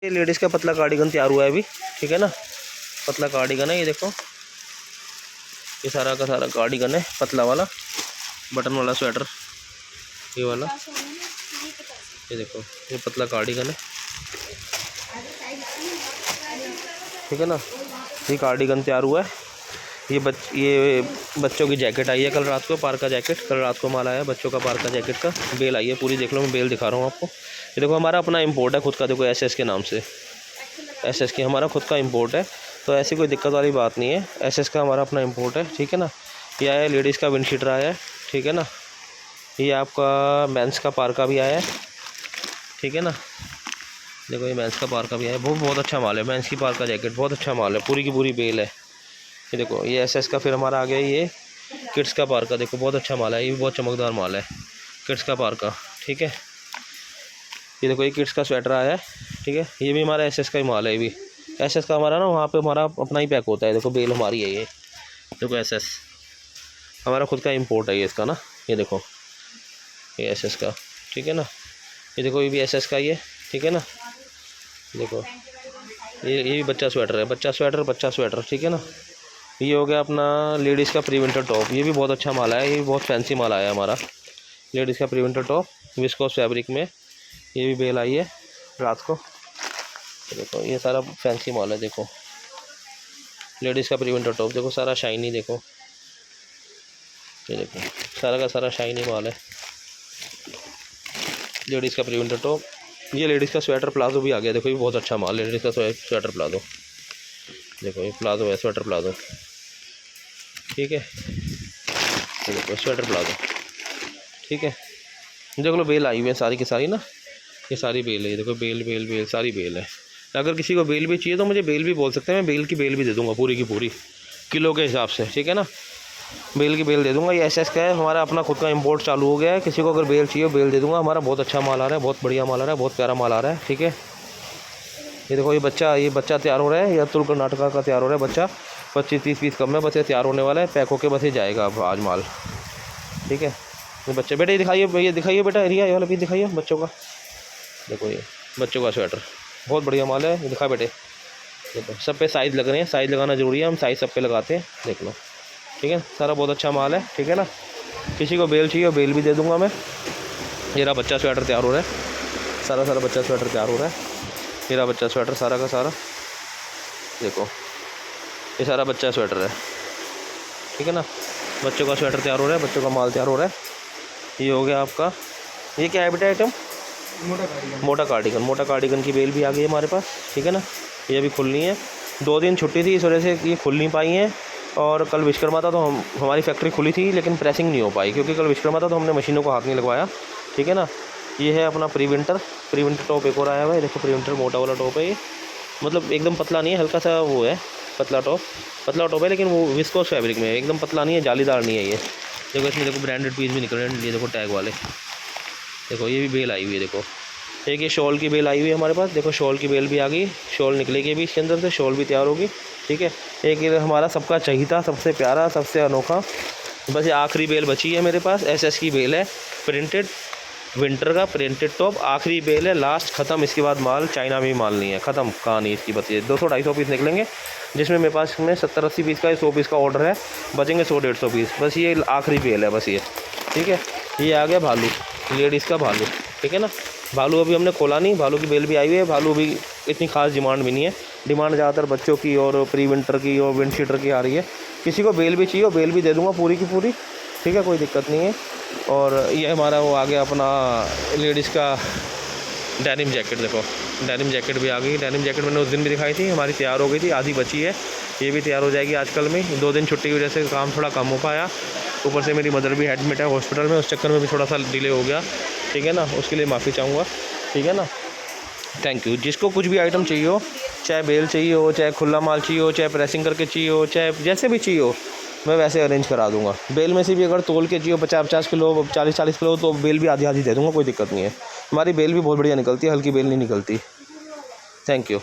ये लेडीज़ का पतला कार्डिगन तैयार हुआ है अभी, ठीक है ना। पतला कार्डिगन है ये देखो, ये सारा का सारा कार्डिगन है, पतला वाला बटन वाला स्वेटर, ये वाला, ये देखो ये पतला कार्डिगन है, ठीक है ना। ये कार्डिगन तैयार हुआ है। ये बच्चों की जैकेट आई है कल रात को, पार्का जैकेट, कल रात को माल आया है बच्चों का पार्का जैकेट का, बेल आई है पूरी, देख लो मैं बेल दिखा रहा हूँ आपको। ये देखो हमारा अपना इंपोर्ट है खुद का, देखो एसएस के नाम से, एसएस की हमारा खुद का इंपोर्ट है, तो ऐसी कोई दिक्कत वाली बात नहीं है। एसएस का हमारा अपना इंपोर्ट है, ठीक है ना। ये आया लेडीज़ का विंडशीटर आया है, ठीक है ना। ये आपका मेंस का पार्का भी आया है, ठीक है ना। देखो ये मेंस का पार्का भी आया है, बहुत अच्छा माल है। मेंस की पार्का जैकेट बहुत अच्छा माल है, पूरी की पूरी बेल है। ये देखो ये एसएस का फिर हमारा आ गया ये किड्स का पार्का, देखो बहुत अच्छा माल है, ये भी बहुत चमकदार माल है, किड्स का पार्का, ठीक है। ये देखो ये किड्स का स्वेटर आया है, ठीक है। ये भी हमारा एसएस का ही माल है, ये भी एसएस का हमारा ना, वहाँ पे हमारा अपना ही पैक होता है। देखो बेल हमारी है ये, देखो एसएस हमारा खुद का इंपोर्ट है ये इसका ना, ये देखो ये एसएस का, ठीक है ना। ये देखो ये भी एसएस का ही है, ठीक है ना। देखो ये भी बच्चा स्वेटर है, बच्चा स्वेटर, ठीक है ना। ये हो गया अपना लेडीज़ का प्री विंटर टॉप, ये भी बहुत अच्छा माल है, ये भी बहुत फैंसी माल आया है हमारा। लेडीज़ का pre winter top viscous fabric में, ये भी बेल आई है रात को। देखो ये सारा फैंसी माल है, देखो लेडीज़ का प्री विंटर टॉप, देखो सारा शाइनी, देखो ये देखो सारा का सारा शाइनी माल है, लेडीज़ का प्री विंटर टॉप। ये लेडीज़ का स्वेटर प्लाजो भी आ गया, देखो ये बहुत अच्छा माल है, लेडीज़ का स्वेटर प्लाजो, देखो ये प्लाजो है, स्वेटर प्लाजो, ठीक है। ये देखो स्वेटर प्लाजो, ठीक है। देख लो बेल आई हुई है सारी की सारी ना, ये सारी बेल है, ये देखो बेल सारी बेल है। अगर किसी को बेल भी चाहिए तो मुझे बेल भी बोल सकते हैं, मैं बेल की बेल भी दे दूँगा पूरी की पूरी किलो के हिसाब से, ठीक है ना। बेल की बेल दे दूँगा। ये एसएस का है, हमारा अपना खुद का इंपोर्ट चालू हो गया है, किसी को अगर बेल चाहिए बेल दे दूँगा। हमारा बहुत अच्छा माल आ रहा है, बहुत बढ़िया माल आ रहा है, बहुत प्यारा माल आ रहा है, ठीक है। ये देखो ये बच्चा तैयार हो रहा है, ये अतुल कर्नाटका का तैयार हो रहा है बच्चा, 25-30 पीस कम है, बस ये तैयार होने वाला है, पैक होके बस ये जाएगा अब आज माल, ठीक है। ये बच्चे बेटे ये दिखाइए बेटा, एरिया ये वाला पीस दिखाइए बच्चों का, देखो ये बच्चों का स्वेटर बहुत बढ़िया माल है, ये दिखा बेटे। देखो सब पे साइज़ लग रहे हैं, साइज़ लगाना ज़रूरी है, हम साइज़ सब पे लगाते हैं, देख लो, ठीक है। सारा बहुत अच्छा माल है, ठीक है ना। किसी को बेल चाहिए बेल भी दे दूँगा मैं। ये रहा बच्चा स्वेटर तैयार हो रहा है, सारा बच्चा स्वेटर तैयार हो रहा है, मेरा बच्चा स्वेटर सारा का सारा, देखो ये सारा बच्चा स्वेटर है, ठीक है ना। बच्चों का स्वेटर तैयार हो रहा है, बच्चों का माल तैयार हो रहा है। ये हो गया आपका, ये क्या है बेटा आइटम, मोटा कार्डिगन की बेल भी आ गई है हमारे पास, ठीक है ना। ये अभी खुलनी है, 2 दिन छुट्टी थी इस वजह से ये खुल नहीं पाई हैं। और कल विश्वकर्मा था तो हमारी फैक्ट्री खुली थी लेकिन प्रेसिंग नहीं हो पाई, क्योंकि कल विश्वकर्मा था तो हमने मशीनों को हाथ नहीं लगवाया, ठीक है ना। ये है अपना प्री विंटर टॉप एक और आया हुआ है, देखो प्री विंटर मोटा वाला टॉप है ये, मतलब एकदम पतला नहीं है, हल्का सा वो है पतला टॉप है, लेकिन वो विस्कोस फैब्रिक में है, एकदम पतला नहीं है, जालीदार नहीं है ये। देखो इसमें देखो ब्रांडेड पीस भी निकल रहे हैं, ये देखो टैग वाले, देखो ये भी बेल आई हुई है। देखो एक ये शॉल की बेल आई हुई है हमारे पास, देखो शॉल की बेल भी आ गई, शॉल निकलेगी भी इसके अंदर से, शॉल भी तैयार होगी, ठीक है। एक ये हमारा सबका चहीता, सबसे प्यारा, सबसे अनोखा, बस ये आखिरी बेल बची है मेरे पास, एसएस की बेल है, प्रिंटेड विंटर का प्रिंटेड टॉप, आखिरी बेल है, लास्ट ख़त्म। इसके बाद माल चाइना में माल नहीं है, ख़त्म कहानी इसकी, बस ये 200-250 पीस निकलेंगे, जिसमें मेरे पास में 70-80 पीस का 100 पीस का ऑर्डर है, बचेंगे 100-150 पीस, बस ये आखिरी बेल है बस ये, ठीक है। ये आ गया भालू, लेडीज़ का भालू, ठीक है ना। भालू अभी हमने खोला नहीं, भालू की बेल भी आई हुई है, भालू भी इतनी खास डिमांड भी नहीं है, डिमांड ज़्यादातर बच्चों की और प्री विंटर की और विंडशीटर की आ रही है। किसी को बेल भी चाहिए बेल भी दे दूँगा पूरी की पूरी, ठीक है, कोई दिक्कत नहीं है। और ये हमारा वो आ गया अपना लेडीज़ का डेनिम जैकेट, देखो डेनिम जैकेट भी आ गई। डेनिम जैकेट मैंने उस दिन भी दिखाई थी, हमारी तैयार हो गई थी, आधी बची है, ये भी तैयार हो जाएगी आजकल में। 2 दिन छुट्टी की वजह से काम थोड़ा कम हो पाया, ऊपर से मेरी मदर भी एडमिट है हॉस्पिटल में, उस चक्कर में भी थोड़ा सा डिले हो गया, ठीक है ना, उसके लिए माफ़ी चाहूँगा, ठीक है ना। Thank you. जिसको कुछ भी आइटम चाहिए हो, चाहे बेल चाहिए हो, चाहे खुला माल चाहिए हो, चाहे प्रेसिंग करके चाहिए हो, चाहे जैसे भी चाहिए हो, मैं वैसे अरेंज करा दूंगा। बेल में से भी अगर तोल के चाहिए 50-50 किलो, 40-40 किलो, तो बेल भी आधी दे दूंगा, कोई दिक्कत नहीं है। हमारी बेल भी बहुत बढ़िया निकलती है, हल्की बेल नहीं निकलती। Thank you.